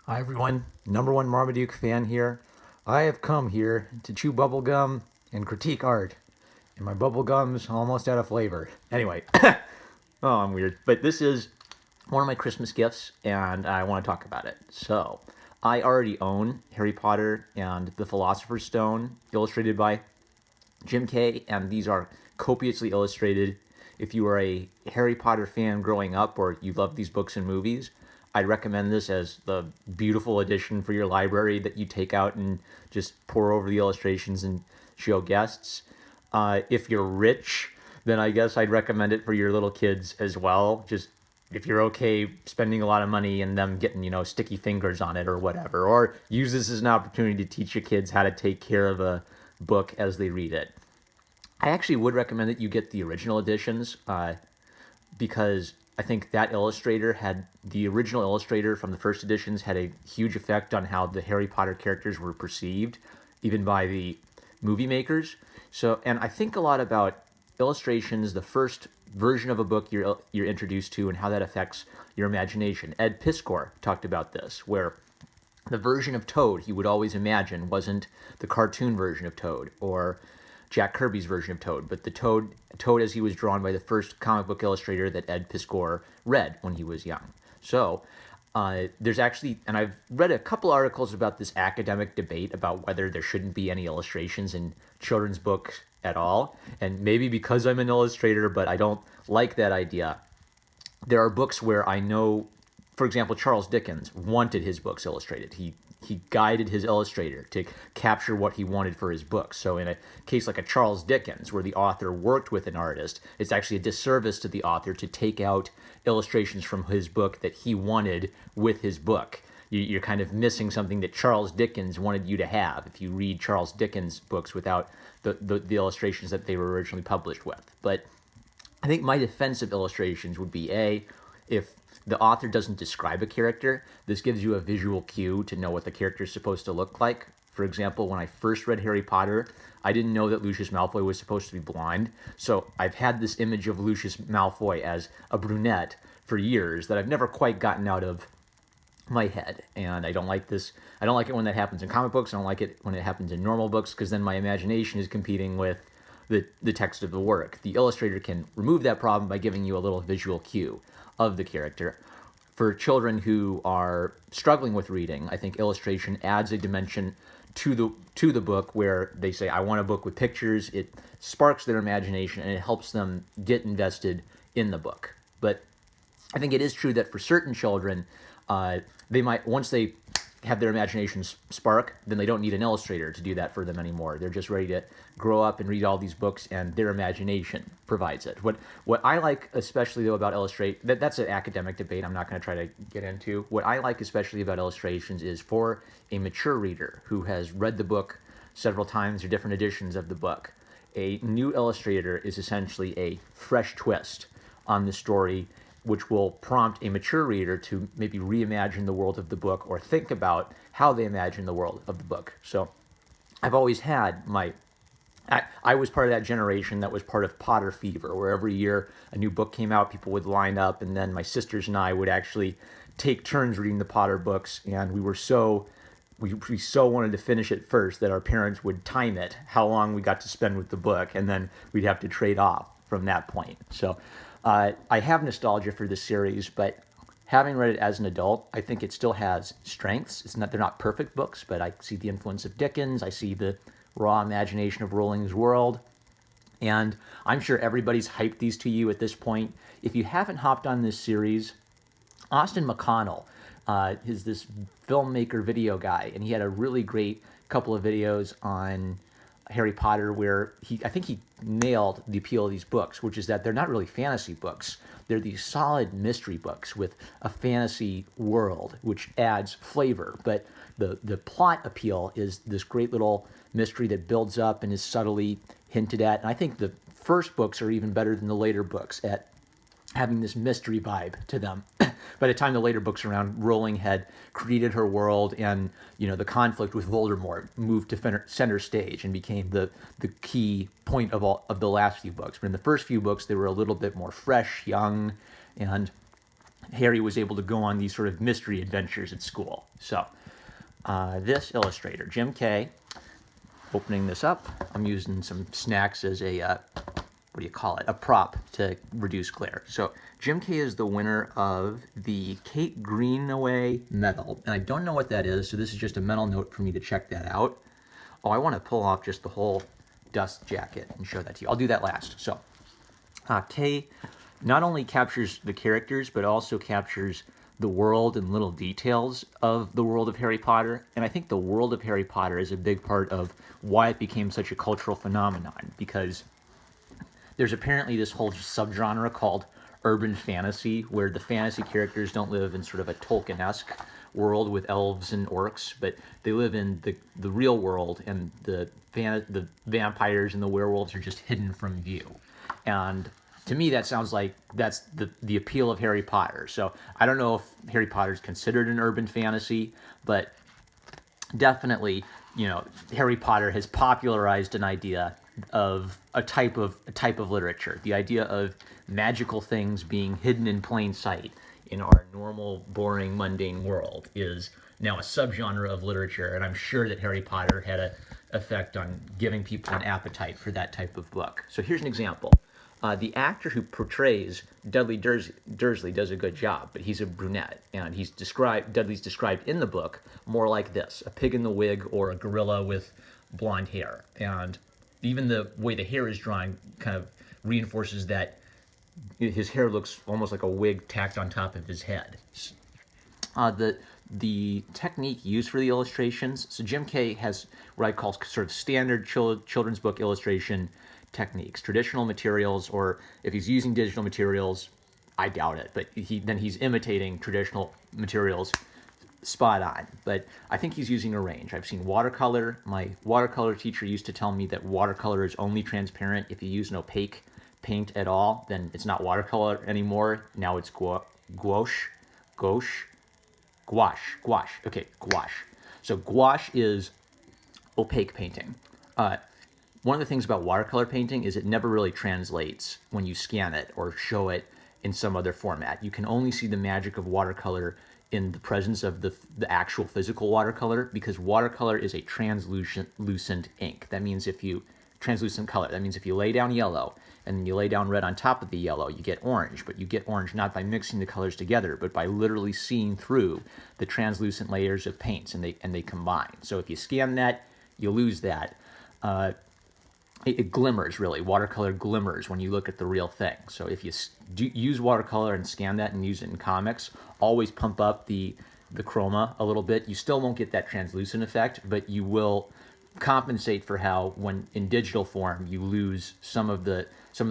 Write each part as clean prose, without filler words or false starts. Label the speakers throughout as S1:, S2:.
S1: Hi everyone, number one Marmaduke fan here. I have come here to chew bubblegum and critique art, and my bubblegum's almost out of flavor. Anyway, oh, I'm weird. But this is one of my Christmas gifts, and I want to talk about it. So, I already own Harry Potter and the Philosopher's Stone, illustrated by Jim Kay, and these are copiously illustrated. If you are a Harry Potter fan growing up or you love these books and movies, I'd recommend this as the beautiful addition for your library that you take out and just pour over the illustrations and show guests. If you're rich, then I guess I'd recommend it for your little kids as well. Just if you're okay spending a lot of money and them getting, sticky fingers on it or whatever. Or use this as an opportunity to teach your kids how to take care of a book as they read it. I actually would recommend that you get the original editions because I think that the original illustrator from the first editions had a huge effect on how the Harry Potter characters were perceived, even by the movie makers. So, and I think a lot about illustrations, the first version of a book you're introduced to, and how that affects your imagination. Ed Piskor talked about this, where the version of Toad he would always imagine wasn't the cartoon version of Toad or Jack Kirby's version of Toad, but the Toad as he was drawn by the first comic book illustrator that Ed Piskor read when he was young. So there's actually, and I've read a couple articles about this academic debate about whether there shouldn't be any illustrations in children's books at all. And maybe because I'm an illustrator, but I don't like that idea. There are books where I know, for example, Charles Dickens wanted his books illustrated. He guided his illustrator to capture what he wanted for his books. So in a case like a Charles Dickens, where the author worked with an artist, it's actually a disservice to the author to take out illustrations from his book that he wanted with his book. You're kind of missing something that Charles Dickens wanted you to have if you read Charles Dickens books without the illustrations that they were originally published with. But I think my defense of illustrations would be if the author doesn't describe a character, this gives you a visual cue to know what the character is supposed to look like. For example, when I first read Harry Potter, I didn't know that Lucius Malfoy was supposed to be blind. So I've had this image of Lucius Malfoy as a brunette for years that I've never quite gotten out of my head. And I don't like this. I don't like it when that happens in comic books. I don't like it when it happens in normal books because then my imagination is competing with the text of the work. The illustrator can remove that problem by giving you a little visual cue of the character. For children who are struggling with reading, I think illustration adds a dimension to the book where they say, I want a book with pictures. It sparks their imagination and it helps them get invested in the book. But I think it is true that for certain children, they might, once they have their imaginations spark, then they don't need an illustrator to do that for them anymore. They're just ready to grow up and read all these books, and their imagination provides it. What I like especially though about that's an academic debate I'm not going to try to get into. What I like especially about illustrations is for a mature reader who has read the book several times or different editions of the book. A new illustrator is essentially a fresh twist on the story, which will prompt a mature reader to maybe reimagine the world of the book or think about how they imagine the world of the book. So I've always had I was part of that generation that was part of Potter Fever, where every year a new book came out, people would line up, and then my sisters and I would actually take turns reading the Potter books, and we so wanted to finish it first that our parents would time it, how long we got to spend with the book, and then we'd have to trade off from that point. So I have nostalgia for this series, but having read it as an adult, I think it still has strengths. They're not perfect books, but I see the influence of Dickens. I see the raw imagination of Rowling's world. And I'm sure everybody's hyped these to you at this point. If you haven't hopped on this series, Austin McConnell is this filmmaker video guy, and he had a really great couple of videos on Harry Potter where I think he nailed the appeal of these books, which is that they're not really fantasy books. They're these solid mystery books with a fantasy world, which adds flavor. But the plot appeal is this great little mystery that builds up and is subtly hinted at. And I think the first books are even better than the later books at having this mystery vibe to them. By the time the later books around, Rowling had created her world, and the conflict with Voldemort moved to center stage and became the key point of all of the last few books. But in the first few books, they were a little bit more fresh, young, and Harry was able to go on these sort of mystery adventures at school. So this illustrator, Jim Kay, opening this up, I'm using some snacks as a, what do you call it, a prop to reduce glare. So Jim Kay is the winner of the Kate Greenaway Medal, and I don't know what that is, so this is just a mental note for me to check that out. Oh, I want to pull off just the whole dust jacket and show that to you. I'll do that last. So Kay not only captures the characters, but also captures the world and little details of the world of Harry Potter. And I think the world of Harry Potter is a big part of why it became such a cultural phenomenon, because there's apparently this whole subgenre called urban fantasy, where the fantasy characters don't live in sort of a Tolkien-esque world with elves and orcs, but they live in the real world, and the vampires and the werewolves are just hidden from view. And to me, that sounds like that's the appeal of Harry Potter. So I don't know if Harry Potter is considered an urban fantasy, but definitely, Harry Potter has popularized an idea of a type of literature. The idea of magical things being hidden in plain sight in our normal, boring, mundane world is now a subgenre of literature, and I'm sure that Harry Potter had an effect on giving people an appetite for that type of book. So here's an example. The actor who portrays Dudley Dursley does a good job, but he's a brunette, and Dudley's described in the book more like this: a pig in the wig or a gorilla with blonde hair. And even the way the hair is drawn kind of reinforces that his hair looks almost like a wig tacked on top of his head. The technique used for the illustrations, so Jim Kay has what I call sort of standard children's book illustration techniques, traditional materials, or if he's using digital materials, I doubt it, but he's imitating traditional materials spot on. But I think he's using a range. I've seen watercolor. My watercolor teacher used to tell me that watercolor is only transparent if you use an opaque paint at all, then it's not watercolor anymore. Now it's gouache. Okay, gouache. So gouache is opaque painting. One of the things about watercolor painting is it never really translates when you scan it or show it in some other format. You can only see the magic of watercolor in the presence of the actual physical watercolor, because watercolor is a translucent ink. That means translucent color. That means if you lay down yellow and you lay down red on top of the yellow, you get orange. But you get orange not by mixing the colors together, but by literally seeing through the translucent layers of paints, and they combine. So if you scan that, you lose that. It glimmers, really. Watercolor glimmers when you look at the real thing. So if you use watercolor and scan that and use it in comics, always pump up the chroma a little bit. You still won't get that translucent effect, but you will compensate for how, when in digital form, you lose some of the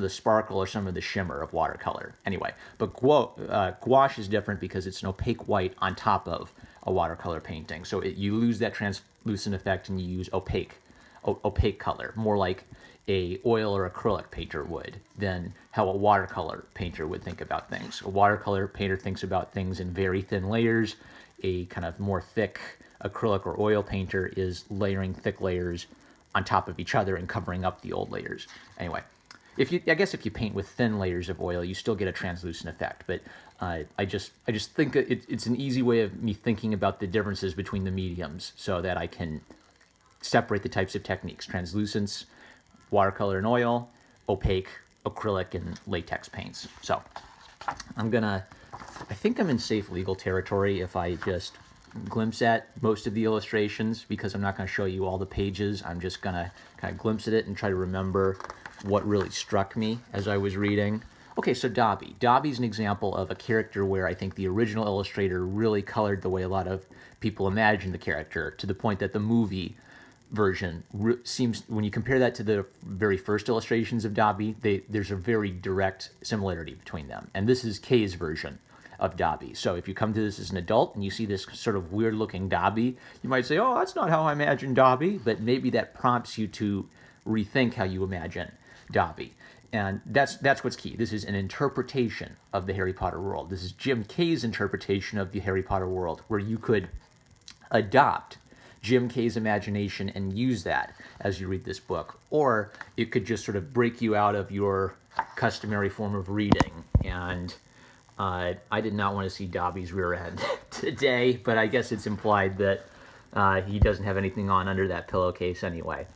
S1: sparkle or some of the shimmer of watercolor. Anyway, but gouache is different because it's an opaque white on top of a watercolor painting. So you lose that translucent effect and you use opaque color, more like a oil or acrylic painter would than how a watercolor painter would think about things. A watercolor painter thinks about things in very thin layers. A kind of more thick acrylic or oil painter is layering thick layers on top of each other and covering up the old layers. Anyway, I guess if you paint with thin layers of oil, you still get a translucent effect. But I just think it's an easy way of me thinking about the differences between the mediums, so that I can separate the types of techniques: translucence, watercolor and oil, opaque, acrylic, and latex paints. So I think I'm in safe legal territory if I just glimpse at most of the illustrations, because I'm not going to show you all the pages. I'm just going to kind of glimpse at it and try to remember what really struck me as I was reading. Okay, so Dobby. Dobby's an example of a character where I think the original illustrator really colored the way a lot of people imagine the character, to the point that the movie version seems, when you compare that to the very first illustrations of Dobby, there's a very direct similarity between them. And this is Kay's version of Dobby. So if you come to this as an adult and you see this sort of weird-looking Dobby, you might say, oh, that's not how I imagine Dobby, but maybe that prompts you to rethink how you imagine Dobby. And that's what's key. This is an interpretation of the Harry Potter world. This is Jim Kay's interpretation of the Harry Potter world, where you could adopt Jim Kay's imagination and use that as you read this book. Or it could just sort of break you out of your customary form of reading and I did not want to see Dobby's rear end today, but I guess it's implied that he doesn't have anything on under that pillowcase anyway.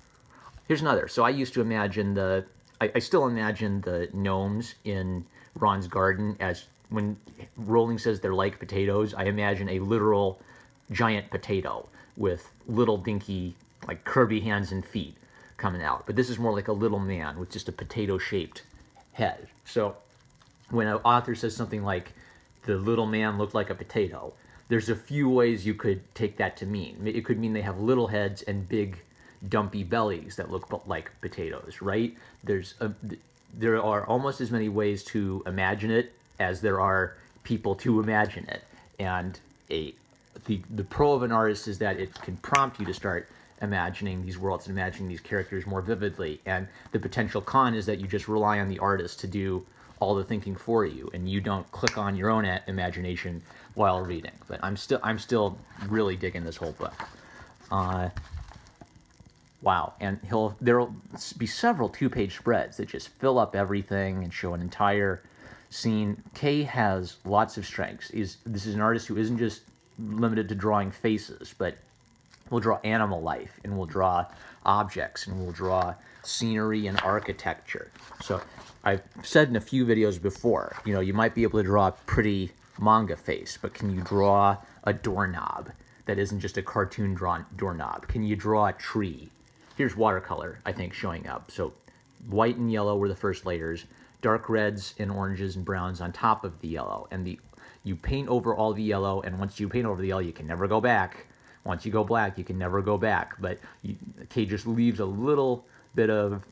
S1: Here's another. So I used to imagine I still imagine the gnomes in Ron's garden as when Rowling says they're like potatoes, I imagine a literal giant potato with little dinky, like Kirby hands and feet coming out. But this is more like a little man with just a potato-shaped head. So when an author says something like, the little man looked like a potato, there's a few ways you could take that to mean. It could mean they have little heads and big, dumpy bellies that look like potatoes, right? There are almost as many ways to imagine it as there are people to imagine it. And the pro of an artist is that it can prompt you to start imagining these worlds and imagining these characters more vividly. And the potential con is that you just rely on the artist to do all the thinking for you, and you don't click on your own imagination while reading. But I'm still really digging this whole book. Wow, and there'll be several 2-page spreads that just fill up everything and show an entire scene. Kay has lots of strengths. This is an artist who isn't just limited to drawing faces, but will draw animal life, and will draw objects, and will draw scenery and architecture. So I've said in a few videos before, you might be able to draw a pretty manga face, but can you draw a doorknob that isn't just a cartoon drawn doorknob? Can you draw a tree? Here's watercolor, I think, showing up. So white and yellow were the first layers, dark reds and oranges and browns on top of the yellow. And you paint over all the yellow, and once you paint over the yellow, you can never go back. Once you go black, you can never go back. But Kay just leaves a little bit of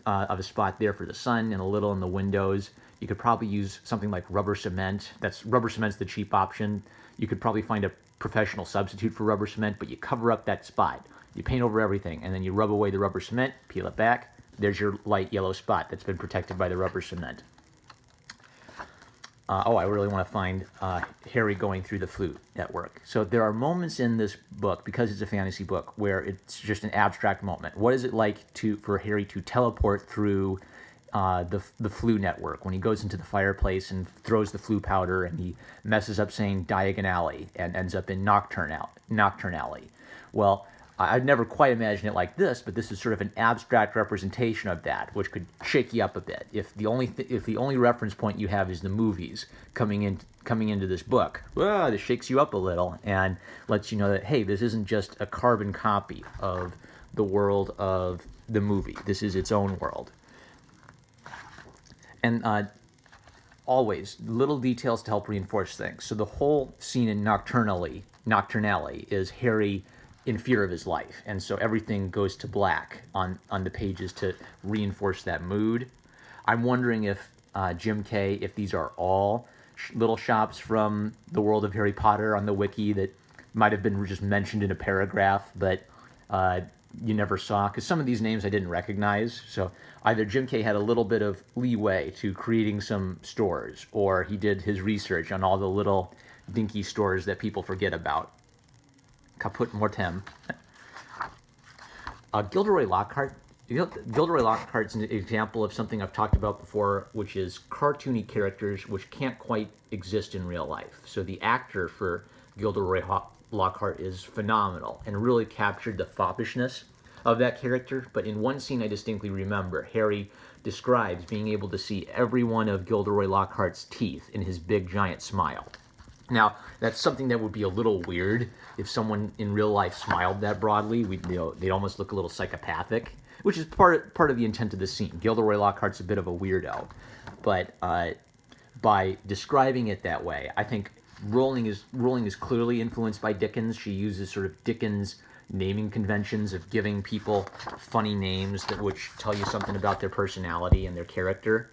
S1: a spot there for the sun and a little in the windows. You could probably use something like rubber cement. Rubber cement's the cheap option. You could probably find a professional substitute for rubber cement, but you cover up that spot. You paint over everything, and then you rub away the rubber cement, peel it back. There's your light yellow spot that's been protected by the rubber cement. I really want to find Harry going through the flute at work. So there are moments in this book, because it's a fantasy book, where it's just an abstract moment. What is it like for Harry to teleport through the Floo network when he goes into the fireplace and throws the Floo powder, and he messes up saying Diagon Alley and ends up in Nocturne Alley? Well, I'd never quite imagined it like this, but this is sort of an abstract representation of that, which could shake you up a bit. If the only reference point you have is the movies coming into this book, well, this shakes you up a little and lets you know that, hey, this isn't just a carbon copy of the world of the movie. This is its own world. And always little details to help reinforce things. So the whole scene in Nocturne Alley is Harry in fear of his life, and so everything goes to black on the pages to reinforce that mood. I'm wondering if Jim Kay, if these are all little shops from the world of Harry Potter on the wiki that might have been just mentioned in a paragraph, but you never saw, because some of these names I didn't recognize. So either Jim Kay had a little bit of leeway to creating some stores, or he did his research on all the little dinky stores that people forget about. Caput mortem. Gilderoy Lockhart. Gilderoy Lockhart's an example of something I've talked about before, which is cartoony characters which can't quite exist in real life. So the actor for Gilderoy Lockhart is phenomenal and really captured the foppishness of that character. But in one scene I distinctly remember, Harry describes being able to see every one of Gilderoy Lockhart's teeth in his big giant smile. Now, that's something that would be a little weird if someone in real life smiled that broadly. They'd almost look a little psychopathic, which is part of the intent of the scene. Gilderoy Lockhart's a bit of a weirdo, but by describing it that way, I think Rowling is clearly influenced by Dickens. She uses sort of Dickens naming conventions of giving people funny names which tell you something about their personality and their character,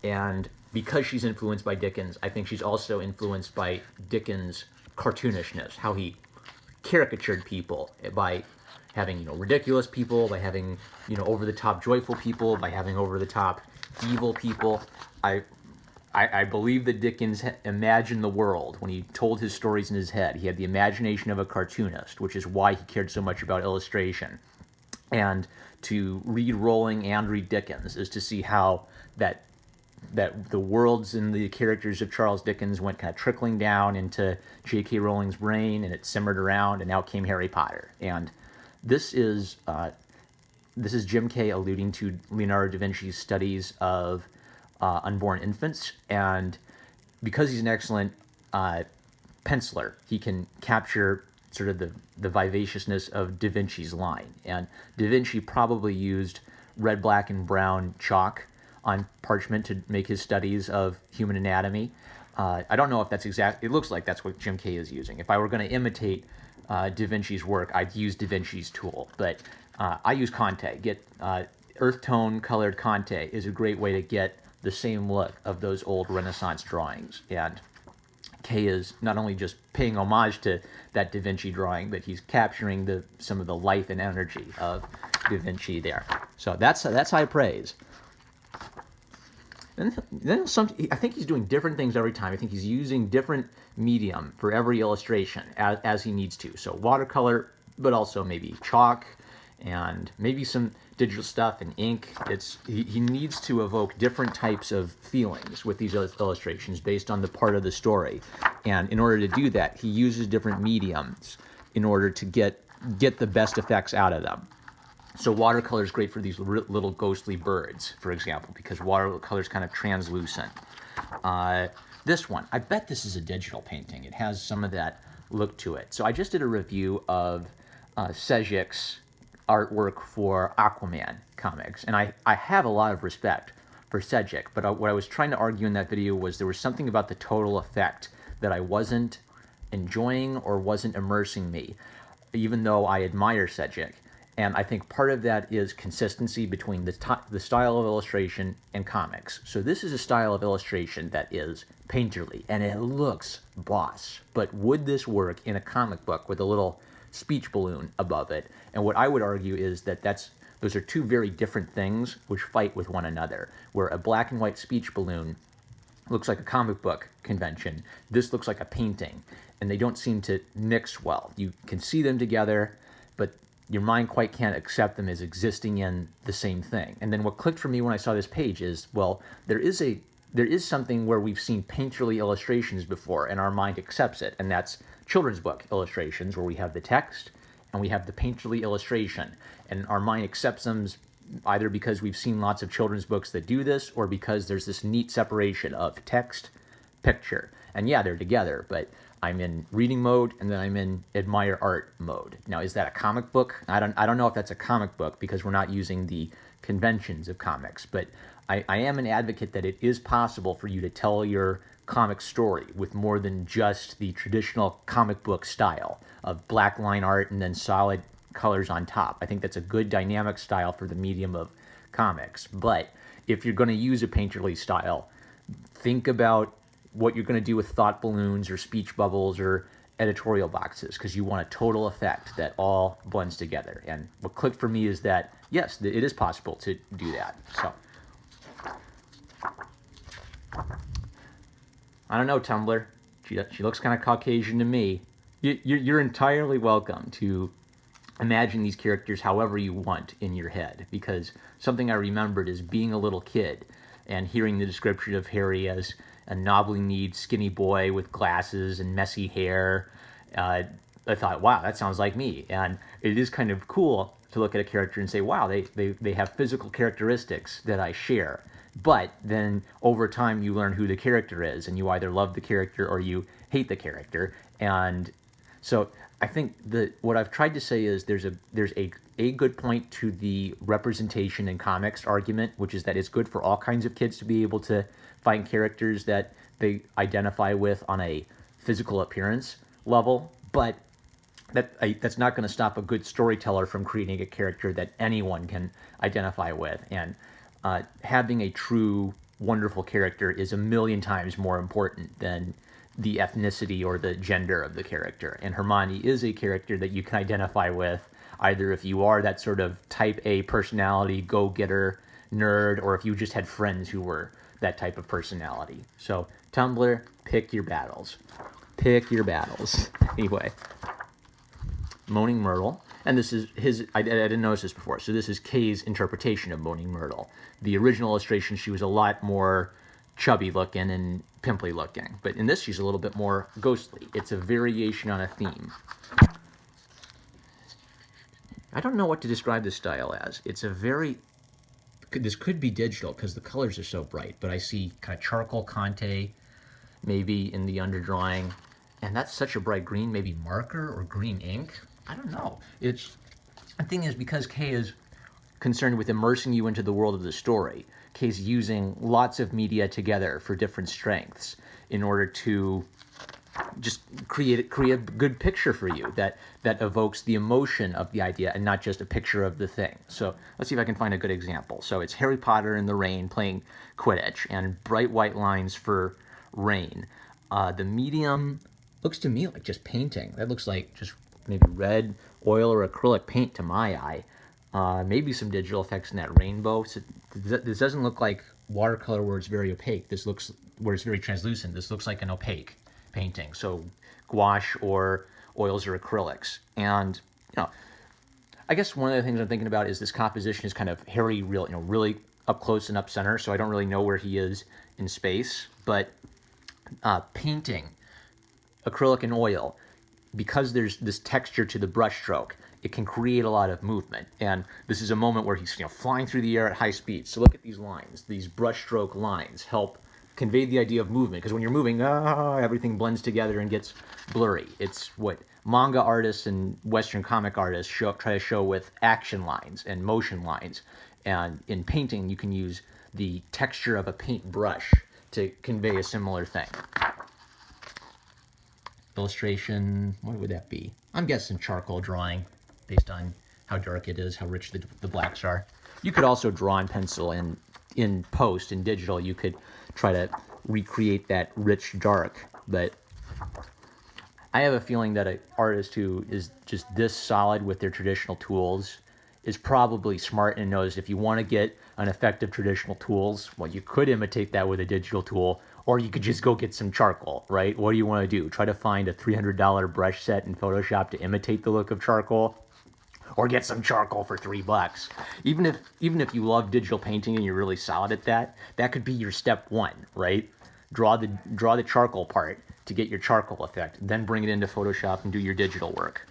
S1: and because she's influenced by Dickens, I think she's also influenced by Dickens' cartoonishness, how he caricatured people by having, ridiculous people, by having, over-the-top joyful people, by having over-the-top evil people. I believe that Dickens imagined the world when he told his stories in his head. He had the imagination of a cartoonist, which is why he cared so much about illustration. And to read Rowling and read Dickens is to see how that that the worlds and the characters of Charles Dickens went kind of trickling down into J.K. Rowling's brain, and it simmered around, and now came Harry Potter. And this is Jim Kay alluding to Leonardo da Vinci's studies of unborn infants, and because he's an excellent penciler, he can capture sort of the vivaciousness of Da Vinci's line. And Da Vinci probably used red, black, and brown chalk on parchment to make his studies of human anatomy. I don't know if that's exact. It looks like that's what Jim Kay is using. If I were going to imitate Da Vinci's work, I'd use Da Vinci's tool. But I use Conte. Earth tone colored Conte is a great way to get the same look of those old Renaissance drawings. And Kay is not only just paying homage to that Da Vinci drawing, but he's capturing some of the life and energy of Da Vinci there. So that's high praise. And then I think he's doing different things every time. I think he's using different medium for every illustration as he needs to. So watercolor, but also maybe chalk and maybe some digital stuff and ink. He needs to evoke different types of feelings with these illustrations based on the part of the story. And in order to do that, he uses different mediums in order to get the best effects out of them. So watercolor is great for these little ghostly birds, for example, because watercolor is kind of translucent. This one, I bet this is a digital painting. It has some of that look to it. So I just did a review of Sejic's artwork for Aquaman comics, and I have a lot of respect for Sejic, but what I was trying to argue in that video was there was something about the total effect that I wasn't enjoying or wasn't immersing me, even though I admire Sejic. And I think part of that is consistency between the style of illustration and comics. So this is a style of illustration that is painterly, and it looks boss. But would this work in a comic book with a little speech balloon above it? And what I would argue is that those are two very different things which fight with one another. Where a black and white speech balloon looks like a comic book convention, this looks like a painting, and they don't seem to mix well. You can see them together, but your mind quite can't accept them as existing in the same thing. And then what clicked for me when I saw this page is, well, there is something where we've seen painterly illustrations before, and our mind accepts it, and that's children's book illustrations, where we have the text and we have the painterly illustration, and our mind accepts them either because we've seen lots of children's books that do this, or because there's this neat separation of text, picture. And yeah, they're together, but I'm in reading mode, and then I'm in admire art mode. Now, is that a comic book? I don't know if that's a comic book, because we're not using the conventions of comics, but I am an advocate that it is possible for you to tell your comic story with more than just the traditional comic book style of black line art and then solid colors on top. I think that's a good dynamic style for the medium of comics. But if you're going to use a painterly style, think about what you're going to do with thought balloons or speech bubbles or editorial boxes, because you want a total effect that all blends together. And what clicked for me is that, yes, it is possible to do that. So I don't know, Tumblr. She looks kind of Caucasian to me. You're entirely welcome to imagine these characters however you want in your head, because something I remembered is being a little kid and hearing the description of Harry as a knobbly-kneed, skinny boy with glasses and messy hair. I thought, wow, that sounds like me. And it is kind of cool to look at a character and say, wow, they have physical characteristics that I share. But then over time you learn who the character is, and you either love the character or you hate the character. And so I think that what I've tried to say is there's a good point to the representation in comics argument, which is that it's good for all kinds of kids to be able to find characters that they identify with on a physical appearance level, but that's not going to stop a good storyteller from creating a character that anyone can identify with. And having a true, wonderful character is a million times more important than the ethnicity or the gender of the character. And Hermione is a character that you can identify with, either if you are that sort of type A personality, go-getter nerd, or if you just had friends who were that type of personality. So, Tumblr, pick your battles. Pick your battles. Anyway, Moaning Myrtle. And this is I didn't notice this before, so this is Kay's interpretation of Moaning Myrtle. The original illustration, she was a lot more chubby looking and pimply looking. But in this, she's a little bit more ghostly. It's a variation on a theme. I don't know what to describe this style as. It's a very... This could be digital because the colors are so bright, but I see kind of charcoal Conte maybe in the underdrawing. And that's such a bright green, maybe marker or green ink. I don't know. It's... The thing is, because Kay is concerned with immersing you into the world of the story, Kay's using lots of media together for different strengths in order to just create a good picture for you that evokes the emotion of the idea and not just a picture of the thing. So let's see if I can find a good example. So it's Harry Potter in the rain playing Quidditch and bright white lines for rain. The medium looks to me like just painting. That looks like just maybe red oil or acrylic paint to my eye. Maybe some digital effects in that rainbow. So this doesn't look like watercolor where it's very opaque. This looks where it's very translucent. This looks like an opaque painting. So gouache or oils or acrylics. And I guess one of the things I'm thinking about is this composition is kind of Harry really up close and up center. So I don't really know where he is in space. But painting acrylic and oil, because there's this texture to the brush stroke, it can create a lot of movement. And this is a moment where he's flying through the air at high speed. So look at these lines. These brushstroke lines help convey the idea of movement, because when you're moving, everything blends together and gets blurry. It's what manga artists and Western comic artists try to show with action lines and motion lines. And in painting, you can use the texture of a paintbrush to convey a similar thing. Illustration, what would that be? I'm guessing charcoal drawing, based on how dark it is, how rich the blacks are. You could also draw in pencil, and in post, in digital, you could try to recreate that rich dark. But I have a feeling that an artist who is just this solid with their traditional tools is probably smart and knows if you want to get an effective traditional tools, well, you could imitate that with a digital tool, or you could just go get some charcoal, right? What do you want to do? Try to find a $300 brush set in Photoshop to imitate the look of charcoal? Or get some charcoal for $3. Even if you love digital painting and you're really solid at that, that could be your step one, right? Draw the charcoal part to get your charcoal effect, then bring it into Photoshop and do your digital work.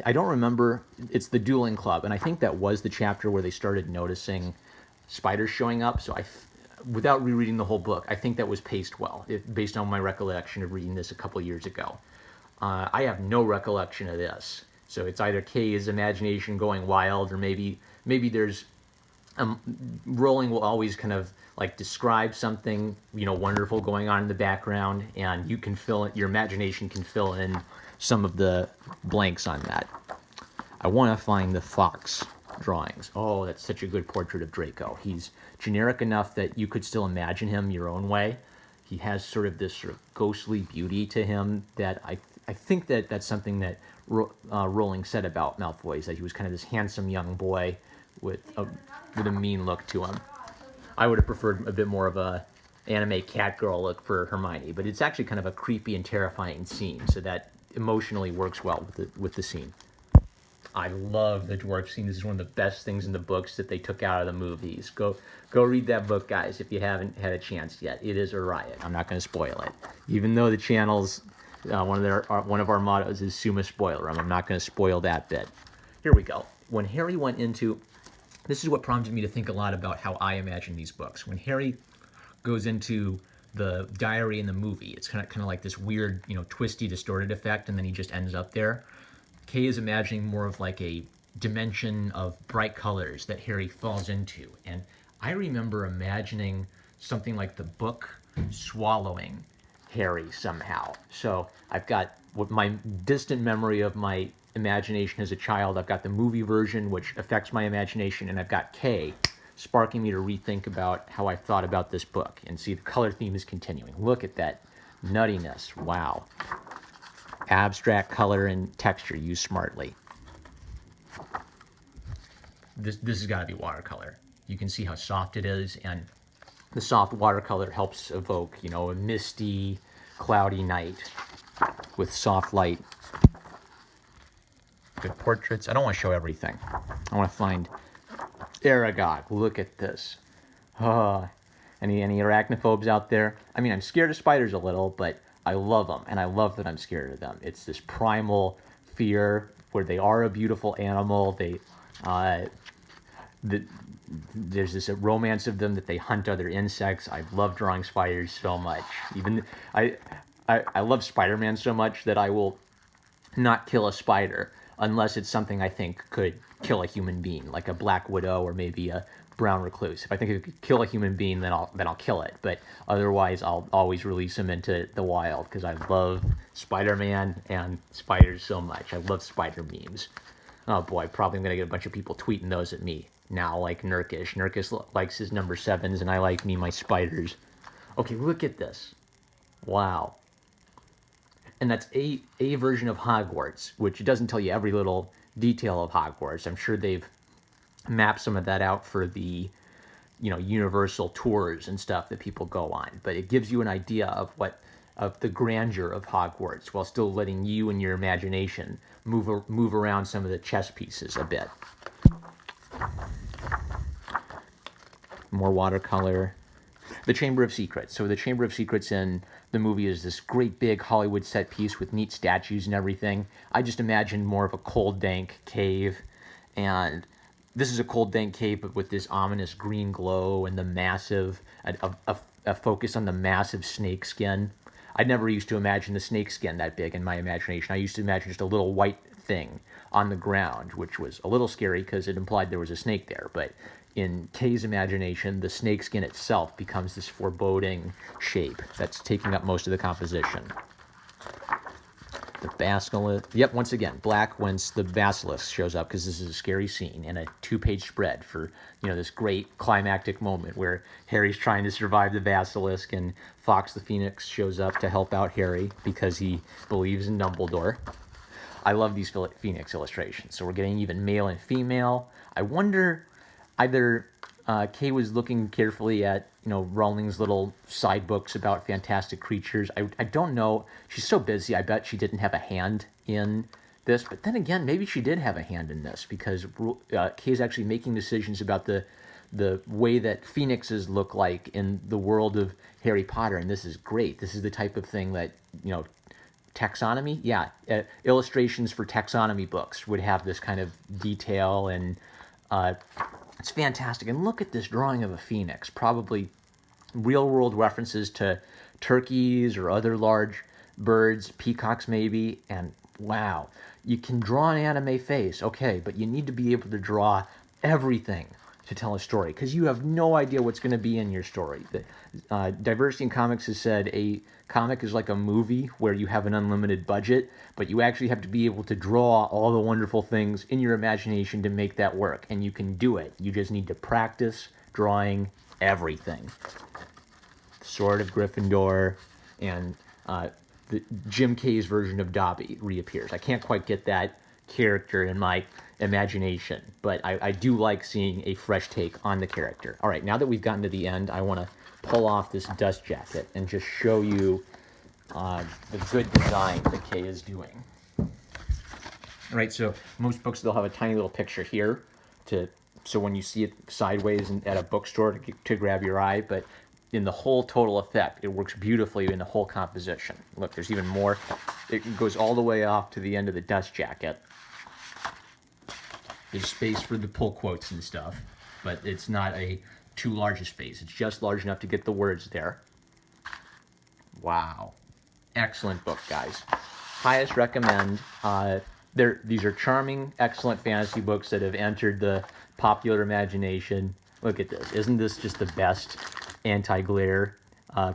S1: I don't remember. It's the Dueling Club, and I think that was the chapter where they started noticing spiders showing up. So without rereading the whole book, I think that was paced well, based on my recollection of reading this a couple years ago. I have no recollection of this. So it's either Kay's imagination going wild, or maybe there's Rowling will always kind of like describe something wonderful going on in the background, and you can your imagination can fill in some of the blanks on that. I want to find the fox drawings. Oh, that's such a good portrait of Draco. He's generic enough that you could still imagine him your own way. He has this sort of ghostly beauty to him that I think that's something that Rowling said about Malfoy, is that he was kind of this handsome young boy with a mean look to him. I would have preferred a bit more of a anime cat girl look for Hermione, but it's actually kind of a creepy and terrifying scene, so that emotionally works well with the scene. I love the dwarf scene. This is one of the best things in the books that they took out of the movies. Go read that book, guys, if you haven't had a chance yet. It is a riot. I'm not going to spoil it, even though the channel's one of our mottos is Summa Spoilerum. I'm not going to spoil that bit. Here we go. When Harry went into... This is what prompted me to think a lot about how I imagine these books. When Harry goes into the diary in the movie, it's kind of like this weird, twisty, distorted effect, and then he just ends up there. Kay is imagining more of like a dimension of bright colors that Harry falls into. And I remember imagining something like the book swallowing Harry somehow. So I've got what my distant memory of my imagination as a child. I've got the movie version, which affects my imagination, and I've got Kay sparking me to rethink about how I thought about this book. And see, the color theme is continuing. Look at that nuttiness. Wow. Abstract color and texture used smartly. This has got to be watercolor. You can see how soft it is, and the soft watercolor helps evoke, a misty, cloudy night with soft light. Good portraits. I don't want to show everything. I want to find Aragog. Look at this. Any arachnophobes out there? I mean, I'm scared of spiders a little, but I love them, and I love that I'm scared of them. It's this primal fear where they are a beautiful animal. There's this romance of them that they hunt other insects. I love drawing spiders so much. Even I love Spider-Man so much that I will not kill a spider unless it's something I think could kill a human being, like a black widow or maybe a brown recluse. If I think it could kill a human being, then I'll kill it. But otherwise, I'll always release them into the wild because I love Spider-Man and spiders so much. I love spider memes. Oh boy, probably I'm gonna get a bunch of people tweeting those at me now, like Nurkish. Nurkish likes his number 7s, and I like me my spiders. Okay, look at this. Wow. And that's a version of Hogwarts, which doesn't tell you every little detail of Hogwarts. I'm sure they've mapped some of that out for the, universal tours and stuff that people go on. But it gives you an idea of the grandeur of Hogwarts while still letting you and your imagination move around some of the chess pieces a bit. More watercolor. The Chamber of Secrets. So the Chamber of Secrets in the movie is this great big Hollywood set piece with neat statues and everything. I just imagined more of a cold, dank cave. And this is a cold, dank cave, but with this ominous green glow and the massive, a focus on the massive snake skin. I never used to imagine the snake skin that big in my imagination. I used to imagine just a little white thing on the ground, which was a little scary because it implied there was a snake there. But in Kay's imagination, the snake skin itself becomes this foreboding shape that's taking up most of the composition. The basilisk. Yep, once again, black once the basilisk shows up because this is a scary scene and a 2-page spread for, this great climactic moment where Harry's trying to survive the basilisk and Fawkes the Phoenix shows up to help out Harry because he believes in Dumbledore. I love these Phoenix illustrations. So we're getting even male and female. I wonder either Kay was looking carefully at, Rowling's little side books about fantastic creatures. I don't know. She's so busy. I bet she didn't have a hand in this. But then again, maybe she did have a hand in this because Kay's actually making decisions about the way that phoenixes look like in the world of Harry Potter. And this is great. This is the type of thing that, taxonomy? Yeah. Illustrations for taxonomy books would have this kind of detail and it's fantastic. And look at this drawing of a phoenix. Probably real-world references to turkeys or other large birds, peacocks maybe. And wow, you can draw an anime face, okay, but you need to be able to draw everything to tell a story because you have no idea what's going to be in your story. Diversity in Comics has said a comic is like a movie where you have an unlimited budget, but you actually have to be able to draw all the wonderful things in your imagination to make that work, and you can do it. You just need to practice drawing everything. Sword of Gryffindor and the Jim Kay's version of Dobby reappears. I can't quite get that character in my imagination, but I do like seeing a fresh take on the character. All right, now that we've gotten to the end, I want to pull off this dust jacket and just show you the good design that Kay is doing. All right, so most books, they'll have a tiny little picture here so when you see it sideways at a bookstore to grab your eye, but in the whole total effect, it works beautifully in the whole composition. Look, there's even more. It goes all the way off to the end of the dust jacket. There's space for the pull quotes and stuff, but it's not too large a space. It's just large enough to get the words there. Wow. Excellent book, guys. Highest recommend. These are charming, excellent fantasy books that have entered the popular imagination. Look at this. Isn't this just the best anti-glare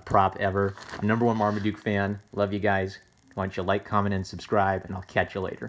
S1: prop ever? I'm #1 Marmaduke fan. Love you guys. Why don't you like, comment, and subscribe, and I'll catch you later.